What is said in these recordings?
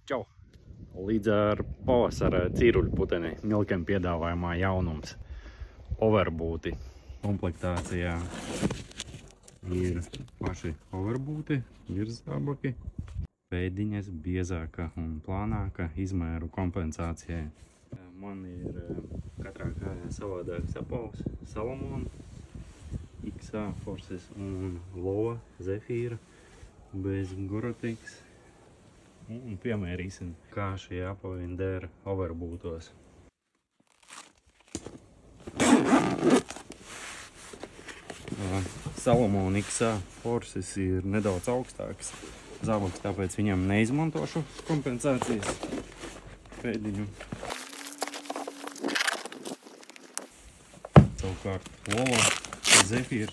Čau! Līdz ar pavasara cīruļputeni Milkem piedāvājumā jaunums overbūti. Komplektācijā ir paši overbūti, virsabaki, pēdiņas biezāka un plānāka izmēru kompensācijai. Man ir katrā kājā savādāks apavs, Salomon, XA Forces un Loa Zefīra bez Gorotiks. Un piemērīsim, kā šie apavi der overbūtos. Salomon XA Forces ir nedaudz augstāks zābaks, tāpēc viņam neizmantošu kompensācijas pēdiņu. Savukārt Loa Zefīra,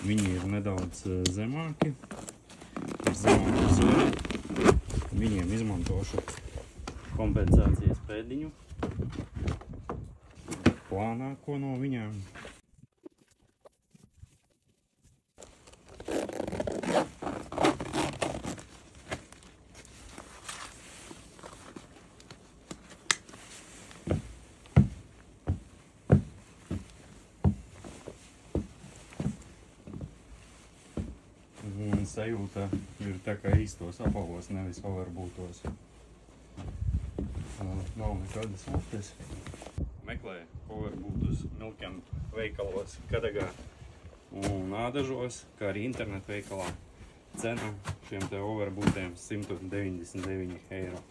viņi ir nedaudz zemāki, ir zemāki zoli. Viņiem izmantošu kompensācijas pēdiņu, plānāko no viņām. Un sajūta ir tā kā īstos apavos, nevis overbūtos. Nav nekādas upes. Meklē overbūtus Milkem veikalos Kadagā un Ādažos, kā arī internetu veikalā. Cena šiem te overbūtiem 199 eiro.